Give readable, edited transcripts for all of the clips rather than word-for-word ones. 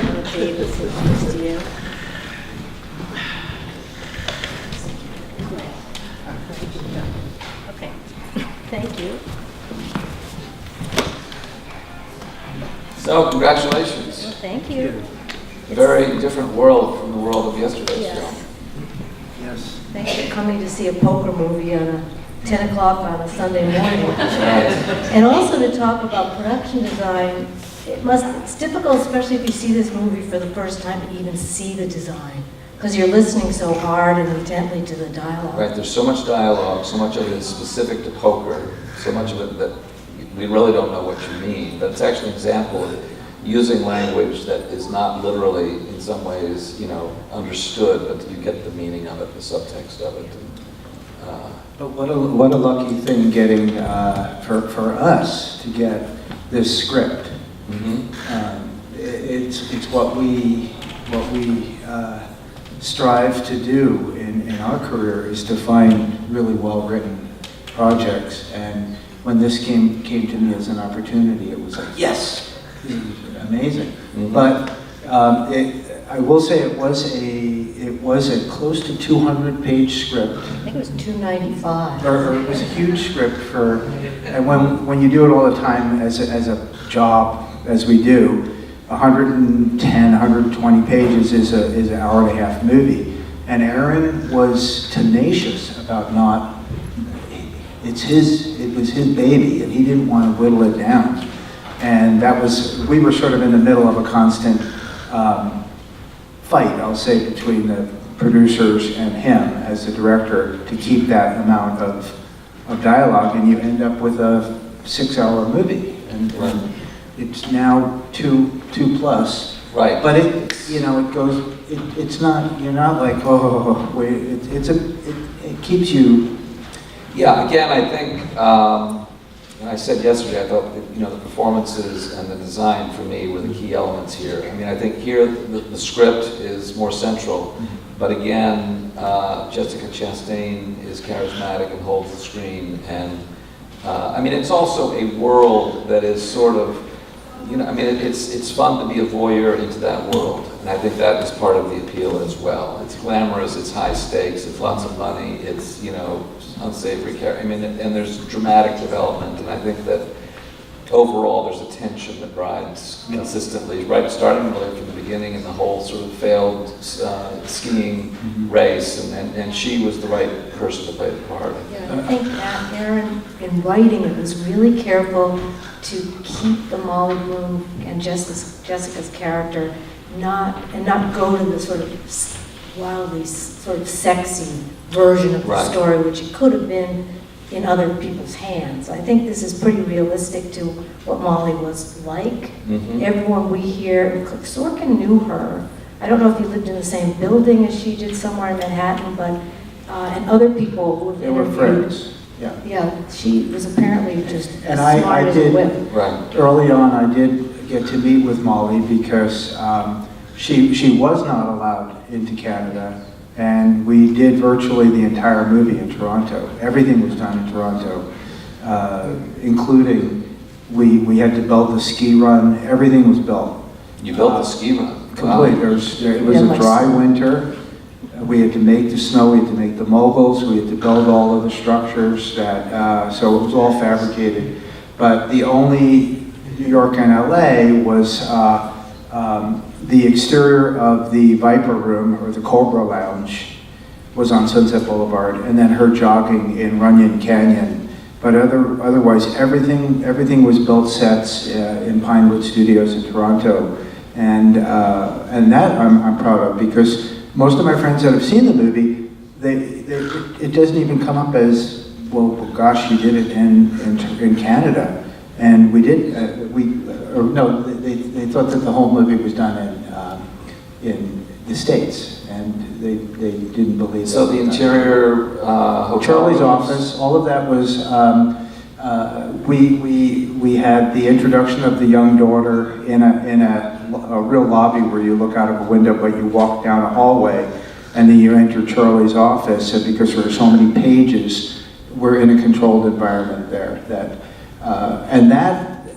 don't know if Dave is introduced to you. Okay, thank you. So, congratulations. Well, thank you. A very different world from the world of yesterday's Yes. film. Yes. Thanks for coming to see a poker movie on a 10 o'clock on a Sunday morning. And also to talk about production design. It's difficult, especially if you see this movie for the first time, to even see the design, because you're listening so hard and intently to the dialogue. Right, there's so much dialogue, so much of it is specific to poker, so much of it that we really don't know what you mean, but it's actually an example of using language that is not literally, in some ways, understood, but you get the meaning of it, the subtext of it. But what a lucky thing getting, for us to get this script. It's what we strive to do in our career, is to find really well-written projects. And when this came to me as an opportunity, it was like, yes, this is amazing. But I will say it was a close to 200-page script. I think it was 295. Or it was a huge script and when you do it all the time as a job, as we do, 110, 120 pages is an hour-and-a-half movie. And Aaron was tenacious about not, it was his baby, and he didn't want to whittle it down. And we were sort of in the middle of a constant fight, I'll say, between the producers and him as the director to keep that amount of dialogue, and you end up with a 6-hour movie. And it's now two plus. Right. But it goes, it's not, you're not like, oh, wait, it keeps you. Yeah, again, I think, and I said yesterday, I thought that, the performances and the design for me were the key elements here. I mean, I think here the script is more central, but again, Jessica Chastain is charismatic and holds the screen, and I mean, it's also a world that is sort of, it's fun to be a voyeur into that world, and I think that is part of the appeal as well. It's glamorous, it's high stakes, it's lots of money, it's, unsavory character. I mean, and there's dramatic development, and I think that overall there's a tension that rides consistently, right, starting really from the beginning in the whole sort of failed skiing race, and she was the right person to play the part. Yeah, I think that Aaron, in writing it, was really careful to keep the Molly Bloom and Jessica's character not go to the sort of wildly sort of sexy version of the story, which it could have been in other people's hands. I think this is pretty realistic to what Molly was like. Everyone we hear, Sorkin knew her. I don't know if he lived in the same building as she did somewhere in Manhattan, but and other people who have They were interviewed. friends. Yeah. Yeah, she was apparently just And as smart I as a did, whip. early on, I did get to meet with Molly because she was not allowed into Canada, and we did virtually the entire movie in Toronto. Everything was done in Toronto, including we had to build the ski run. Everything was built. You built the ski run. Complete. Wow. It was a dry winter. We had to make the snow, we had to make the moguls, we had to build all of the structures so it was all fabricated. But the only New York and LA was the exterior of the Viper Room, or the Cobra Lounge, was on Sunset Boulevard, and then her jogging in Runyon Canyon. But otherwise, everything was built sets in Pinewood Studios in Toronto. And that I'm proud of, because most of my friends that have seen the movie, it doesn't even come up as, well, gosh, you did it in Canada, and we did. They thought that the whole movie was done in the States, and they didn't believe it. So the interior hotel Charlie's rooms. office, all of that was. We had the introduction of the young daughter in a real lobby where you look out of a window, but you walk down a hallway, and then you enter Charlie's office. And because there are so many pages, we're in a controlled environment there.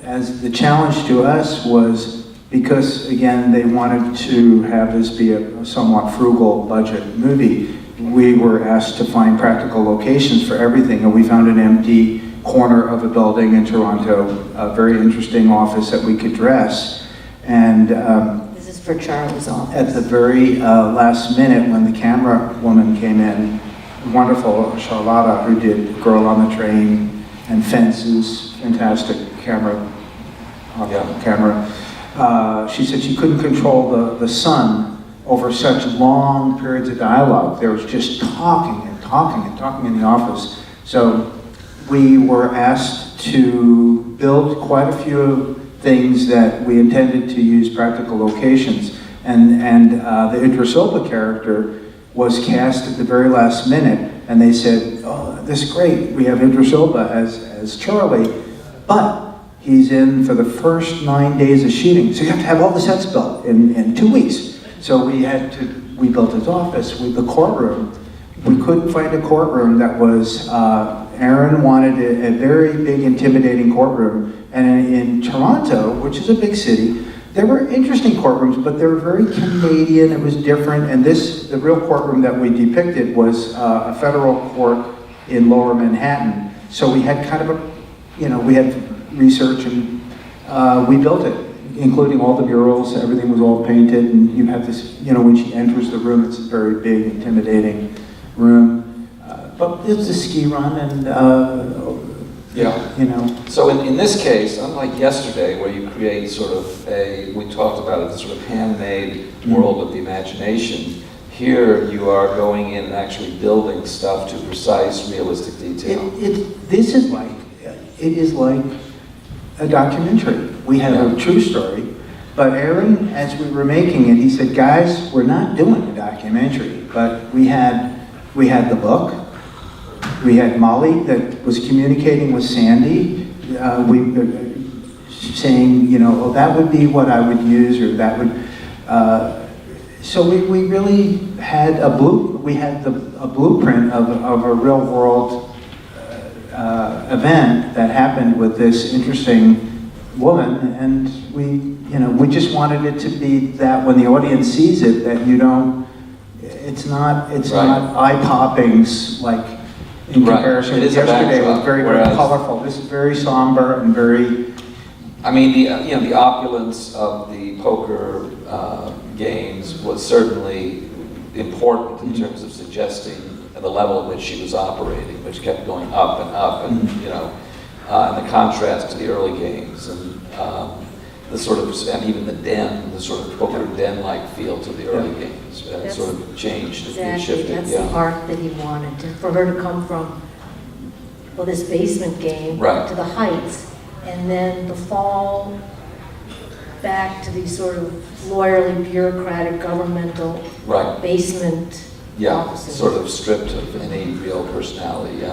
As the challenge to us was because again, they wanted to have this be a somewhat frugal budget movie. We were asked to find practical locations for everything, and we found an empty corner of a building in Toronto, a very interesting office that we could dress. And This is for Charlie's office. at the very last minute, when the camera woman came in, wonderful Charlotta, who did Girl on the Train and Fences, fantastic camera. She said she couldn't control the sun over such long periods of dialogue. There was just talking and talking and talking in the office. So we were asked to build quite a few things that we intended to use practical locations. And the Idris Elba character was cast at the very last minute, and they said, "Oh, this is great. We have Idris Elba as Charlie, but he's in for the first 9 days of shooting, so you have to have all the sets built in 2 weeks." So we built his office, the courtroom. We couldn't find a courtroom that was, Aaron wanted a very big, intimidating courtroom. And in Toronto, which is a big city, there were interesting courtrooms, but they were very Canadian, it was different. And the real courtroom that we depicted was a federal court in Lower Manhattan. So we had kind of we had research and we built it, including all the murals. Everything was all painted, and you have this, when she enters the room, it's a very big, intimidating room. But it's a ski run, and So in this case, unlike yesterday, where you create sort of we talked about it, the sort of handmade world of the imagination, here you are going in and actually building stuff to precise, realistic detail. It is like a documentary. We have a true story, but Aaron, as we were making it, he said, "Guys, we're not doing a documentary," but we had the book. We had Molly that was communicating with Sandy, saying, "Oh, that would be what I would use," or that would. So we really had a blueprint of a real world event that happened with this interesting woman, and we just wanted it to be that when the audience sees it, that it's not eye-popping like in comparison with yesterday. It was very, very colorful. This is very somber and very. I mean, the opulence of the poker games was certainly important in terms of suggesting the level at which she was operating, which kept going up and up, and and the contrast to the early games, and the sort of, and even the sort of poker den-like feel to the early games, sort of changed, Exactly, shifted. that's the arc that he wanted, for her to come from, this basement game to the heights, and then the fall back to these sort of lawyerly, bureaucratic, governmental basement offices. Sort of stripped of any real personality,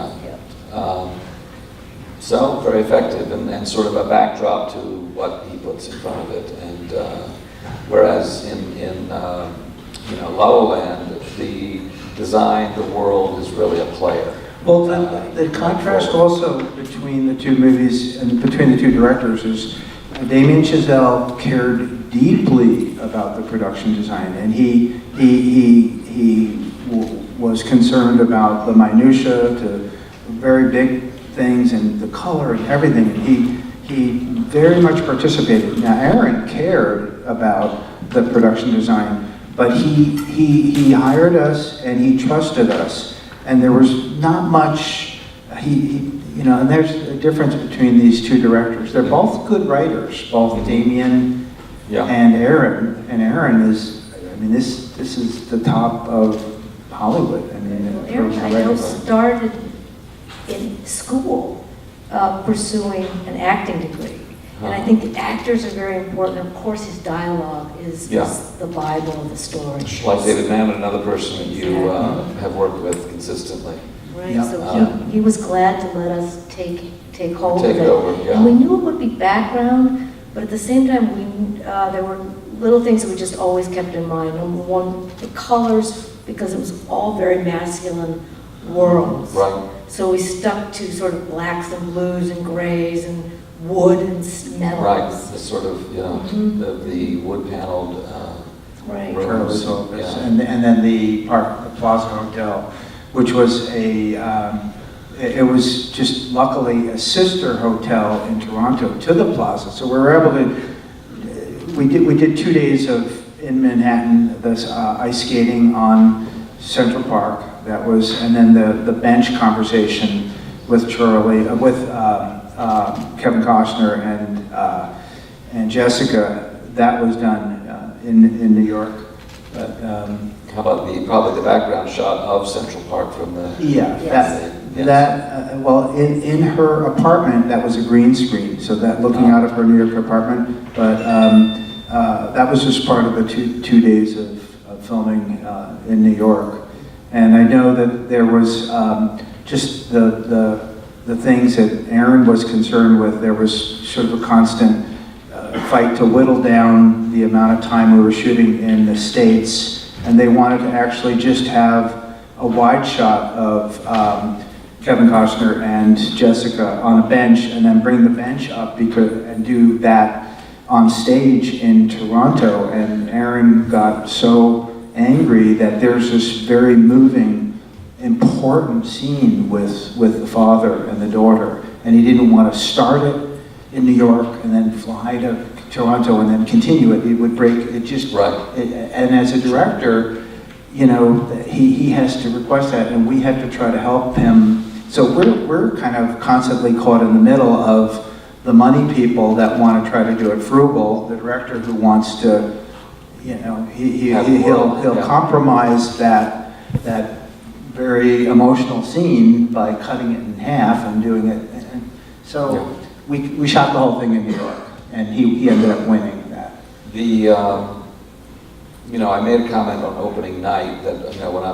so very effective, and sort of a backdrop to what he puts in front of it. And whereas in La La Land, the design, the world is really a player. Well, the contrast also between the two movies and between the two directors is Damien Chazelle cared deeply about the production design, and he was concerned about the minutia to very big things and the color and everything. And he very much participated. Now, Aaron cared about the production design, but he hired us and he trusted us. And there was not much, and there's a difference between these two directors. They're both good writers, both Damien and Aaron. And Aaron is, this is the top of Hollywood. Aaron, I know, started in school pursuing an acting degree. And I think the actors are very important. Of course, his dialogue is the Bible of the story. Like David Mamet, another person that you have worked with consistently. Right, so he was glad to let us take hold of it. Over, And we knew it would be background, but at the same time, there were little things that we just always kept in mind. Number one, the colors, because it was all very masculine worlds. Right. So we stuck to sort of blacks and blues and grays and wood and metals. Right, the sort of, you know, the wood paneled Right. Charlie's rooms. office, Yeah. and then the Plaza Hotel, which was it was just luckily a sister hotel in Toronto to the Plaza. So we were able to, we did 2 days in Manhattan, this ice skating on Central Park. That was, and then the bench conversation with Charlie, with Kevin Costner and Jessica. That was done in New York. But How about probably the background shot of Central Park from the... yeah, Yes. well, in her apartment, that was a green screen, so that looking out of her New York apartment, but that was just part of the two days of filming in New York. And I know that there was just the things that Aaron was concerned with. There was sort of a constant fight to whittle down the amount of time we were shooting in the States, and they wanted to actually just have a wide shot of Kevin Costner and Jessica on a bench, and then bring the bench up and do that on stage in Toronto. And Aaron got so angry that there's this very moving, important scene with the father and the daughter, and he didn't want to start it in New York and then fly to Toronto and then continue it. It would break, it just, Right. And as a director, you know, he has to request that, and we had to try to help him. So we're kind of constantly caught in the middle of the money people that want to try to do it frugal, the director who wants to, you know, he'll compromise that very emotional scene by cutting it in half and doing it. And so we shot the whole thing in New York, and he ended up winning that. You know, I made a comment on opening night that, you know, when I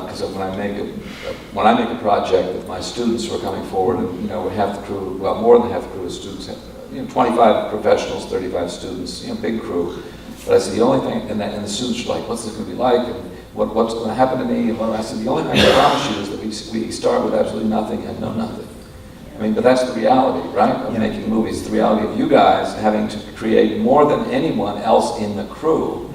make a project with my students who are coming forward, and, you know, half the crew, well, more than half the crew is students, you know, 25 professionals, 35 students, you know, big crew. But I said, the only thing, and the students were like, what's this going to be like? And what's going to happen to me? And I said, the only thing I promise you is that we start with absolutely nothing and know nothing. I mean, but that's the reality, right, of making movies. It's the reality of you guys having to create more than anyone else in the crew.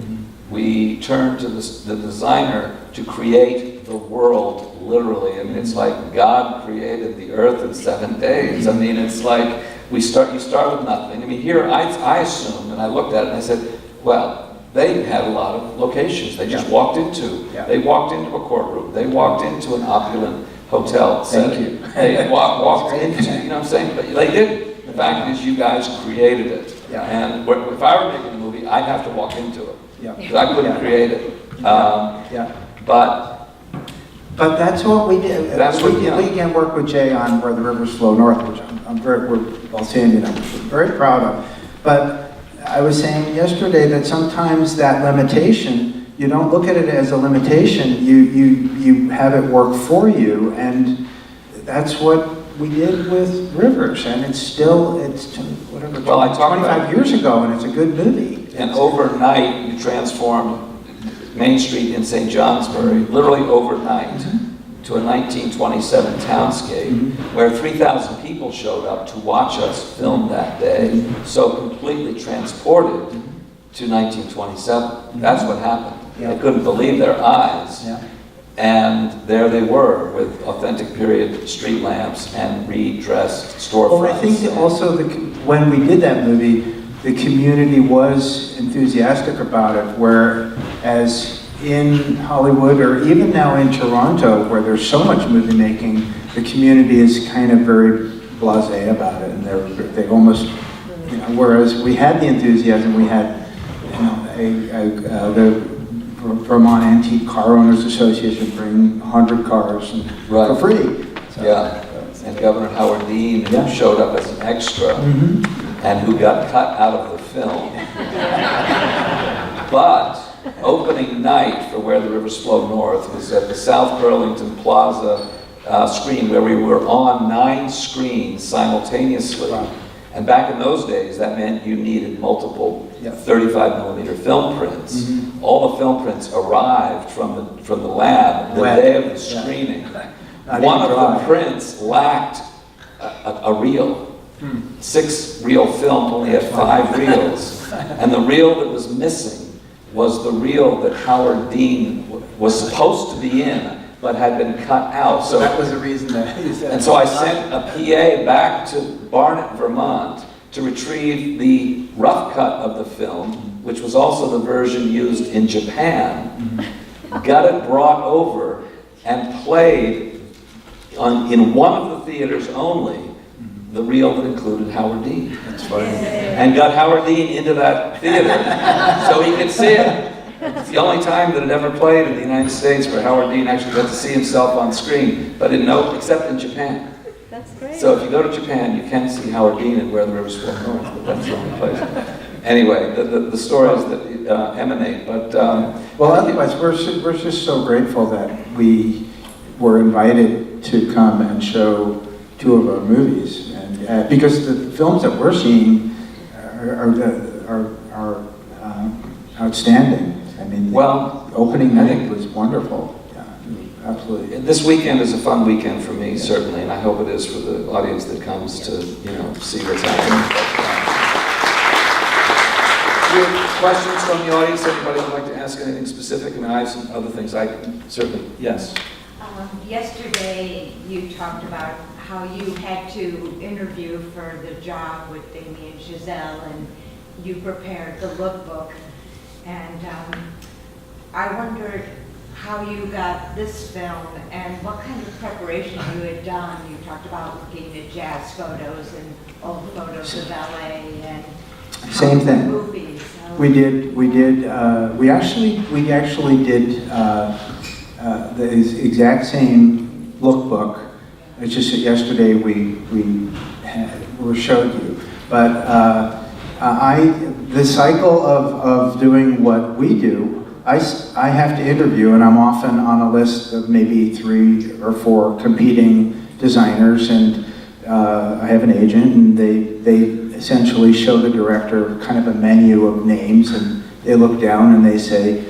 We turn to the designer to create the world, literally. I mean, it's like God created the earth in 7 days. I mean, it's like you start with nothing. I mean, here, I assumed, and I looked at it and I said, well, they had a lot of locations they just walked into. They walked into a courtroom. They walked into an opulent hotel setting. Thank you. They walked into, you know what I'm saying? But they didn't. The fact is, you guys created it. And if I were making a movie, I'd have to walk into it. Because I couldn't create it. But that's what we did. That's what, we again worked with Jay on Where the Rivers Flow North, which we're Balsamian, I'm very proud of. But I was saying yesterday that sometimes that limitation, you don't look at it as a limitation, you have it work for you, and that's what we did with Rivers, and it's whatever, Well, I talked 25 years ago, and it's a good movie. And overnight, you transformed Main Street in St. Johnsbury, literally overnight, to a 1927 townscape, where 3,000 people showed up to watch us film that day, so completely transported to 1927. That's what happened. They couldn't believe their eyes. And there they were with authentic period street lamps and redressed storefronts. Well, I think also when we did that movie, the community was enthusiastic about it, whereas in Hollywood, or even now in Toronto, where there's so much movie making, the community is kind of very blasé about it, and they almost, you know, whereas we had the enthusiasm, we had, you know, the Vermont Antique Car Owners Association bring 100 cars for free. So, and Governor Howard Dean, who showed up as an extra, and who got cut out of the film. But opening night for Where the Rivers Flow North was at the South Burlington Plaza screen, where we were on 9 screens simultaneously. And back in those days, that meant you needed multiple 35mm film prints. All the film prints arrived from the lab the day of the screening. One of the prints lacked a reel. 6-reel film only had 5 reels, and the reel that was missing was the reel that Howard Dean was supposed to be in, but had been cut out. So that was the reason that you said. And so I sent a PA back to Barnet, Vermont, to retrieve the rough cut of the film, which was also the version used in Japan, got it brought over, and played in one of the theaters only the reel that included Howard Dean. That's funny. And got Howard Dean into that theater so he could see it. It's the only time that it ever played in the United States where Howard Dean actually got to see himself on screen, but except in Japan. That's great. So if you go to Japan, you can see Howard Dean and Where the Rivers Flow North, but that's the only place. Anyway, the stories that emanate, but... well, otherwise, we're just so grateful that we were invited to come and show 2 of our movies, and because the films that we're seeing are outstanding. I mean, the opening night was wonderful. Yeah, absolutely. This weekend is a fun weekend for me, certainly, and I hope it is for the audience that comes to, see what's happening. Do you have questions from the audience? Anybody would like to ask anything specific? I mean, I have some other things I can certainly, yes. Yesterday, you talked about how you had to interview for the job with Damien Chazelle, and you prepared the lookbook. And I wondered how you got this film and what kind of preparation you had done. You talked about looking at jazz photos and old photos of LA and Same thing. movies. We actually did the exact same lookbook. It's just that yesterday we showed you, but the cycle of doing what we do, I have to interview, and I'm often on a list of maybe 3 or 4 competing designers, and I have an agent, and they essentially show the director kind of a menu of names, and they look down and they say,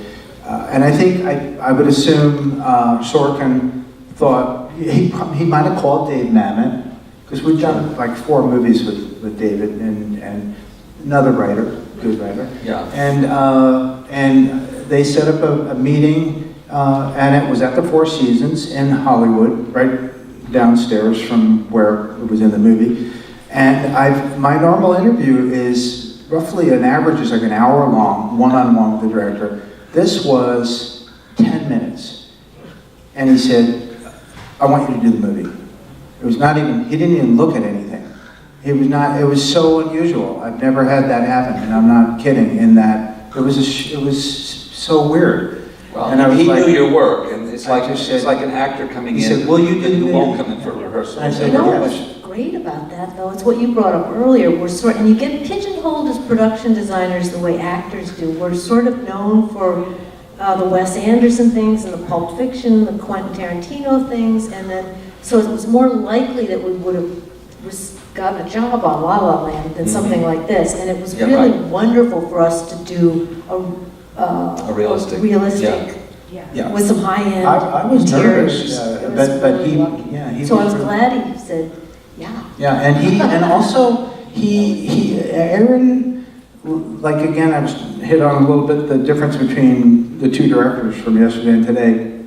and I think I would assume Sorkin thought he might have called Dave Mamet, because we've done like 4 movies with David and another writer, good writer. Yeah. And they set up a meeting, and it was at the Four Seasons in Hollywood, right downstairs from where it was in the movie. And my normal interview is roughly an average is like an hour long, one-on-one with the director. This was 10 minutes. And he said, I want you to do the movie. It was not even, he didn't even look at anything. It was so unusual. I've never had that happen, and I'm not kidding, in that it was so weird. Well, and he knew your work, and it's like an actor coming in. He said, will you do who won't come in for rehearsal. I said, You know what yes. was great about that, though? It's what you brought up earlier. And you get pigeonholed as production designers the way actors do. We're sort of known for the Wes Anderson things and the Pulp Fiction, the Quentin Tarantino things, and then so it was more likely that we would have gotten a job on La La Land than something like this. And it was really wonderful for us to do a realistic. Yeah. With some high-end I was interiors. nervous, It was but really he lovely. yeah. So I was glad he said, yeah. Yeah, and also Aaron, like again, I was hit on a little bit the difference between the 2 directors from yesterday and today.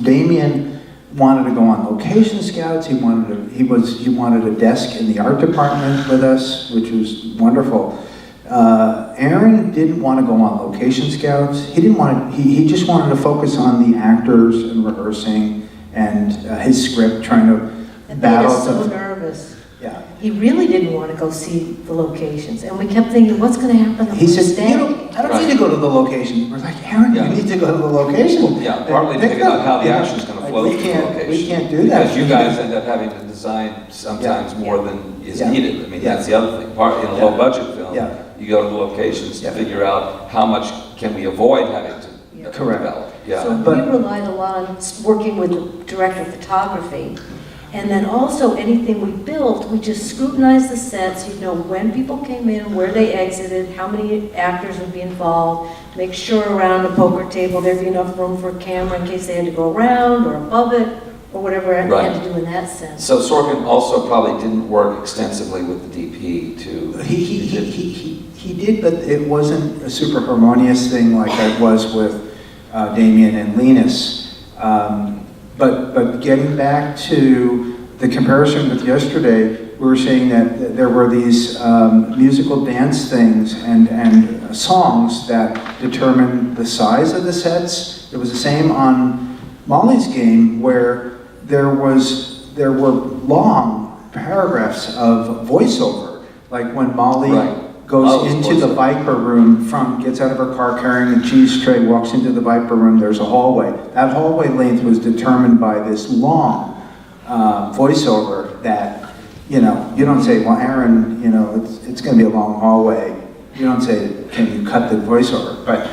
Damien wanted to go on location scouts. He wanted a desk in the art department with us, which was wonderful. Aaron didn't want to go on location scouts. He just wanted to focus on the actors and rehearsing and his script, trying to battle. He was so nervous. Yeah. He really didn't want to go see the locations, and we kept thinking, what's going to happen? He said, I don't need to go to the location. We're like, Aaron, you need to go to the location. Yeah, partly to figure out how the action's going to flow through the location. We can't do that. Because you guys end up having to design sometimes more than is needed. I mean, that's the other thing. Part in a low budget film, you go to the locations to figure out how much can we avoid having to develop. Yeah. So we relied a lot on working with the director of photography. And then also anything we built, we just scrutinized the sets, you'd know when people came in, where they exited, how many actors would be involved, make sure around a poker table there'd be enough room for a camera in case they had to go around or above it. or whatever they Right. had to do in that sense. So Sorkin also probably didn't work extensively with the DP to... He did, but it wasn't a super harmonious thing like it was with Damien and Linus. But getting back to the comparison with yesterday, we were saying that there were these musical dance things and songs that determined the size of the sets. It was the same on Molly's game, where there were long paragraphs of voiceover, like when Molly goes into the Viper room, gets out of her car carrying a cheese tray, walks into the Viper room, there's a hallway. That hallway length was determined by this long voiceover that, you don't say, well, Aaron, it's going to be a long hallway. You don't say, can you cut the voiceover? But,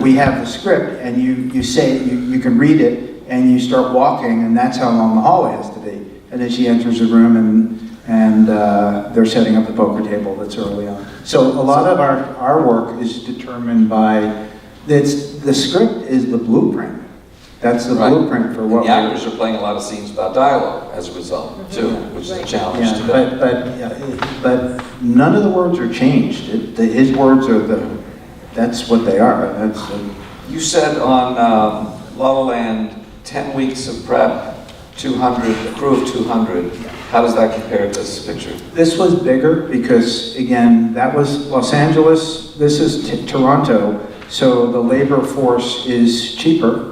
we have the script, and you say, you can read it, and you start walking, and that's how long the hallway has to be. And then she enters the room, and they're setting up the poker table that's early on. So a lot of our work is determined by, the script is the blueprint. That's the blueprint for what the actors are playing a lot of scenes about dialogue as a result, too, which is a challenge today. But none of the words are changed. His words are that's what they are. You said on La La Land, 10 weeks of prep, 200, a crew of 200. How does that compare to this picture? This was bigger because, again, that was Los Angeles. This is Toronto, so the labor force is cheaper.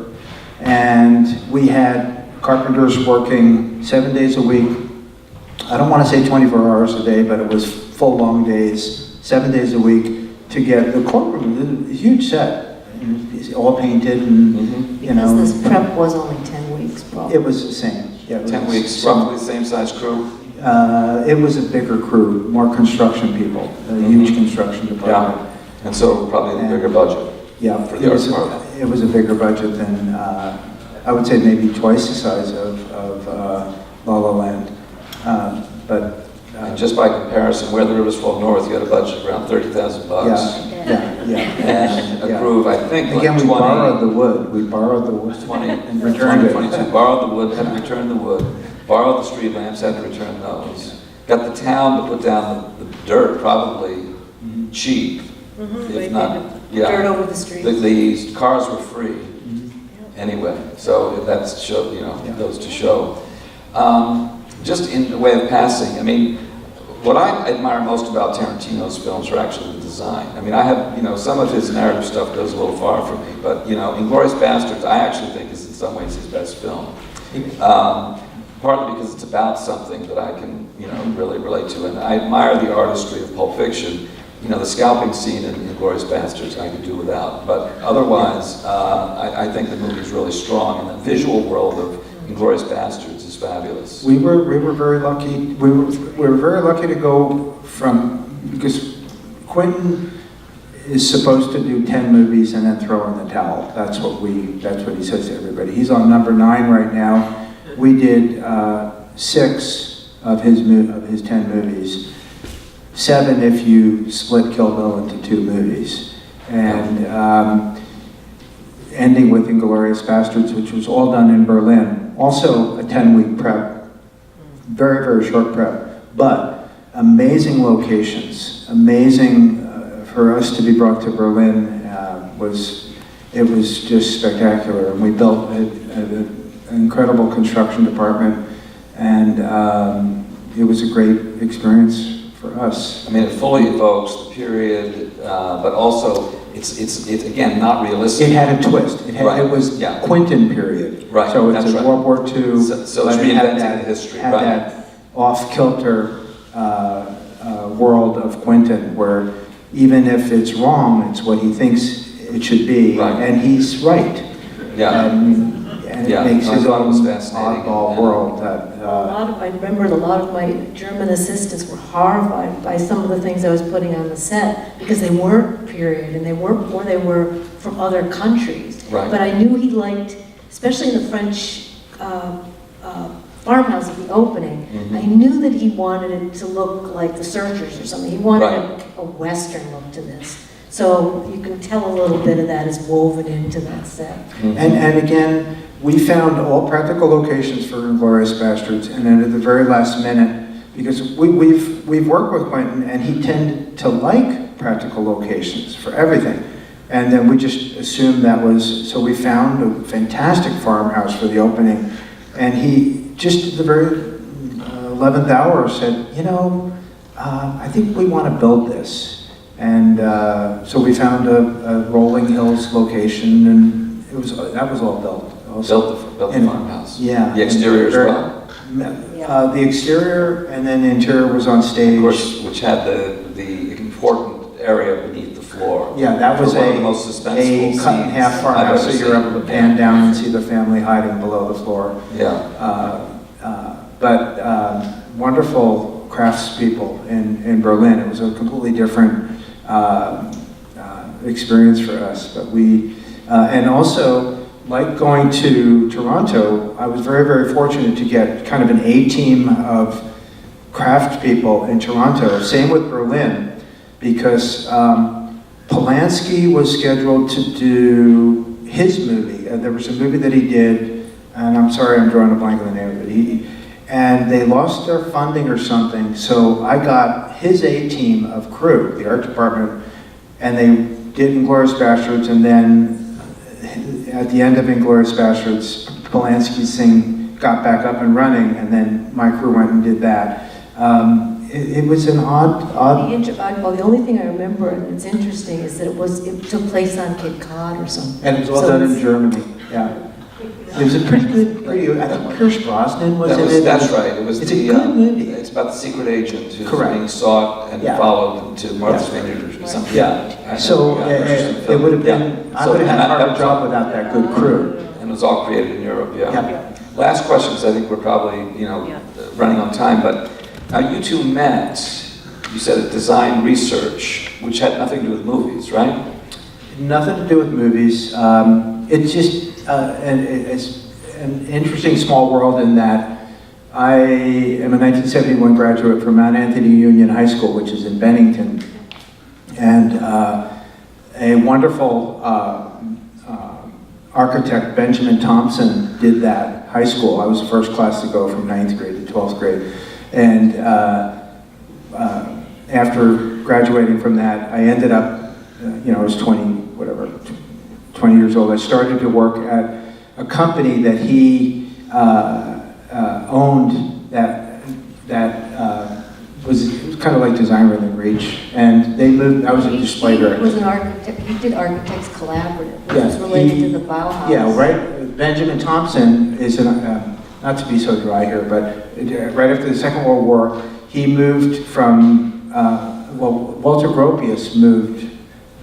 And we had carpenters working 7 days a week. I don't want to say 24 hours a day, but it was full long days, 7 days a week to get the courtroom, a huge set. It's all painted and, Because this prep was only 10 weeks, probably. It was the same. Yeah, 10 weeks, roughly the same size crew? It was a bigger crew, more construction people, a huge construction department. Yeah, and so probably a bigger budget. Yeah, for the art department. It was a bigger budget than, I would say maybe twice the size of La La Land. And just by comparison, where the rivers flow north, you had a budget of around $30,000. Yeah. And a crew of, I think, Again, like we 20. borrowed the wood. We borrowed the wood 20, and returned it. 22, borrowed the wood, had to return the wood, borrowed the street lamps, had to return those. Got the town to put down the dirt, probably cheap, if not, Dirt over the street. The cars were free anyway, so that's show, those to show. Just in the way of passing, I mean, what I admire most about Tarantino's films are actually the design. I mean, I have, some of his narrative stuff goes a little far for me, but, Inglourious Basterds, I actually think is in some ways his best film. Partly because it's about something that I can, really relate to, and I admire the artistry of Pulp Fiction. The scalping scene in Inglourious Basterds I could do without, but otherwise, I think the movie's really strong, and the visual world of Inglourious Basterds is fabulous. We were very lucky. We were very lucky to go because Quentin is supposed to do 10 movies and then throw in the towel. That's what he says to everybody. He's on number 9 right now. We did 6 of his 10 movies. 7 if you split Kill Bill into 2 movies. And ending with Inglourious Basterds, which was all done in Berlin. Also a 10-week prep, very, very short prep, but amazing locations, amazing for us to be brought to Berlin. It was just spectacular, and we built an incredible construction department, and it was a great experience for us. I mean, it fully evokes the period, but also it's again not realistic. It had a twist. It was Quentin period. Right. So it's a World War II. So it's reinventing the history. Had that off-kilter world of Quentin, where even if it's wrong, it's what he thinks it should be, and he's right. Yeah. And it makes his own oddball world. I remember a lot of my German assistants were horrified by some of the things I was putting on the set because they weren't period and they weren't, or they were from other countries. Right. But I knew he liked, especially in the French farmhouse at the opening, I knew that he wanted it to look like The Searchers or something. He wanted a Western look to this. So you can tell a little bit of that is woven into that set. And again, we found all practical locations for Inglourious Bastards, and then at the very last minute, because we've worked with Quentin, and he tended to like practical locations for everything. And then we just assumed that was, so we found a fantastic farmhouse for the opening, and he just at the very 11th hour said, you know, I think we want to build this. And so we found a Rolling Hills location, and that was all built. Built the farmhouse. Yeah. The exterior as well. The exterior and then the interior was on stage. Of course, which had the important area beneath the floor. Yeah, that was one of the most suspenseful a cut in half scenes farmhouse, I've so ever you're able to pan down and see the family hiding below the floor. Yeah. But wonderful craftspeople in Berlin. It was a completely different experience for us. But and also, like going to Toronto, I was very, very fortunate to get kind of an A-team of craft people in Toronto. Same with Berlin, because Polanski was scheduled to do his movie. There was a movie that he did, and I'm sorry, I'm drawing a blank on the name of it. And they lost their funding or something, so I got his A-team of crew, the art department, and they did Inglourious Bastards, and then at the end of Inglourious Bastards, Polanski's thing got back up and running, and then my crew went and did that. It was an odd. Well, the only thing I remember, and it's interesting, is that it took place on Cape Cod or something. And it was all done in Germany, yeah. It was a pretty good, I think Pierce Brosnan was in it. That's right. It's a good movie. It's about the secret agent who's Correct. being sought and followed to Martha's Vineyard or something. Yeah. So it would have been, I would have had a harder job without that good crew. And it was all created in Europe, yeah. Yeah. Last questions, I think we're probably, running on time, but you two met, you said at Design Research, which had nothing to do with movies, right? Nothing to do with movies. It's just it's an interesting small world in that I am a 1971 graduate from Mount Anthony Union High School, which is in Bennington, and a wonderful architect, Benjamin Thompson, did that high school. I was the first class to go from 9th grade to 12th grade, and after graduating from that, I ended up, I was 20 years old. I started to work at a company that he owned that was kind of like Design Within Reach, and they moved. I was a display director. He was an architect. He did Architects Collaborative, which Yeah, was related to the Bauhaus. Yeah, right. Benjamin Thompson is not to be so dry here, but right after the Second World War, he moved from Walter Gropius moved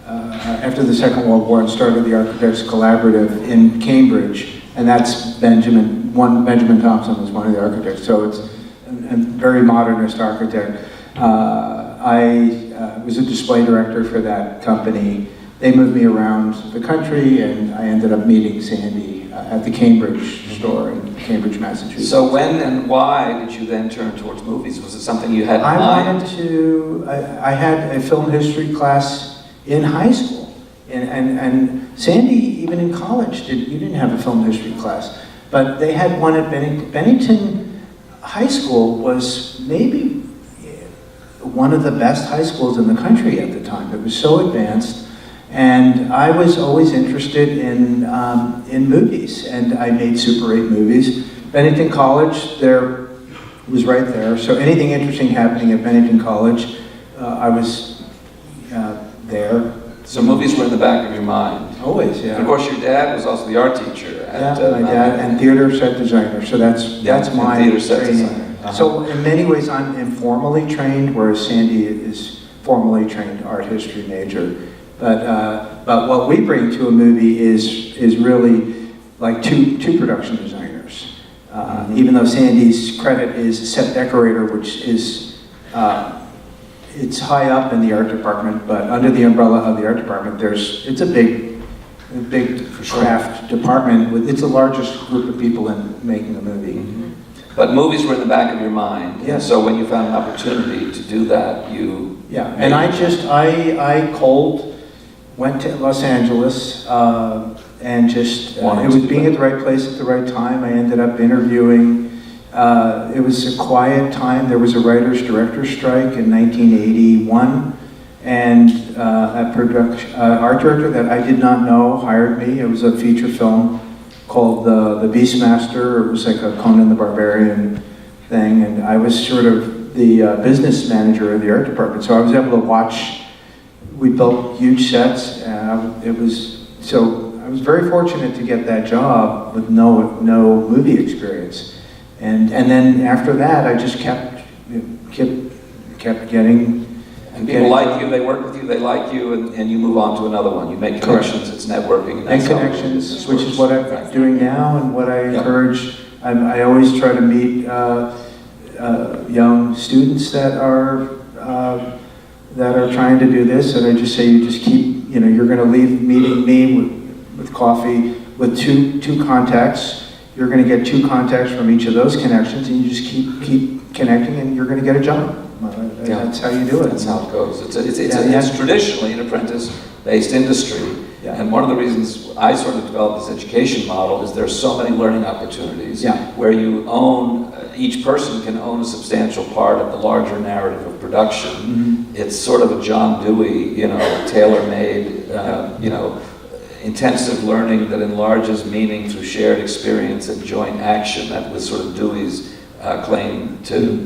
after the Second World War and started the Architects Collaborative in Cambridge, and that's Benjamin Thompson was one of the architects, so it's a very modernist architect. I was a display director for that company. They moved me around the country, and I ended up meeting Sandy at the Cambridge store in Cambridge, Massachusetts. So when and why did you then turn towards movies? Was it something you had in mind? I had a film history class in high school, and Sandy, even in college, you didn't have a film history class, but they had one at Bennington. Bennington High School was maybe one of the best high schools in the country at the time. It was so advanced, and I was always interested in movies, and I made Super 8 movies. Bennington College there was right there, so anything interesting happening at Bennington College, I was there. So movies were in the back of your mind. Always, yeah. And of course, your dad was also the art teacher. My dad, and theater set designer, so that's my theater set training. designer. Uh-huh. So in many ways, I'm informally trained, whereas Sandy is formally trained art history major. But what we bring to a movie is really like two production designers. Even though Sandy's credit is set decorator, which is it's high up in the art department, but under the umbrella of the art department, it's a big craft department. It's the largest group of people in making a movie. Mm-hmm. But movies were in the back of your mind. Yes. So when you found an opportunity to do that, you... Yeah, and I cold went to Los Angeles, and just, Wanting it was to do being that. at the right place at the right time. I ended up interviewing. It was a quiet time. There was a writer's director's strike in 1981, and a art director that I did not know hired me. It was a feature film called The Beastmaster. It was like a Conan the Barbarian thing, and I was sort of the business manager of the art department, so I was able to watch. We built huge sets, and I was very fortunate to get that job with no movie experience. And then after that, I just kept getting. And people like you, they work with you, they like you, and you move on to another one. You make connections, it's networking. And that's how connections, business which works. is what I'm Right. doing now, and what I Yeah. encourage. I always try to meet young students that are trying to do this, and I just say, you just keep, you're going to leave meeting me with coffee with two contacts. You're going to get 2 contacts from each of those connections, and you just keep connecting, and you're going to get a job. Yeah. That's how you do it. That's how it goes. It's Yeah. traditionally an apprentice-based industry. Yeah. And one of the reasons I sort of developed this education model is there's so many learning opportunities Yeah. where you own, each person can own a substantial part of the larger narrative of production. Mm-hmm. It's sort of a John Dewey, tailor-made, intensive learning that enlarges meaning through shared experience and joint action. That was sort of Dewey's claim to,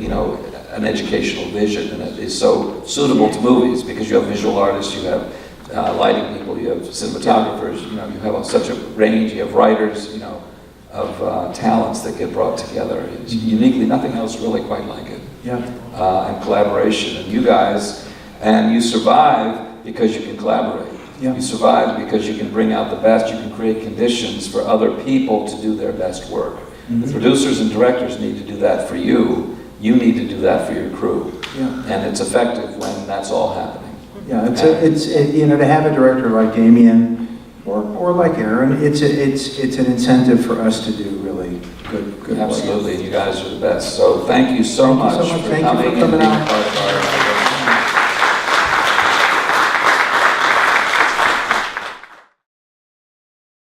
an educational vision, and it is so suitable to movies because you have visual artists, you have lighting people, you have cinematographers, you have such a range, you have writers, of talents that get brought together. It's uniquely, nothing else really quite like it. Yeah. And collaboration, and you guys, and you survive because you can collaborate. Yeah. You survive because you can bring out the best, you can create conditions for other people to do their best work. Mm-hmm. The producers and directors need to do that for you. You need to do that for your crew. Yeah. And it's effective when that's all happening. Yeah, to have a director like Damien or like Aaron, it's an incentive for us to do really good work. Absolutely, and you guys are the best. So thank you so Thank you much so much. for Thank you for coming and coming being out. part of our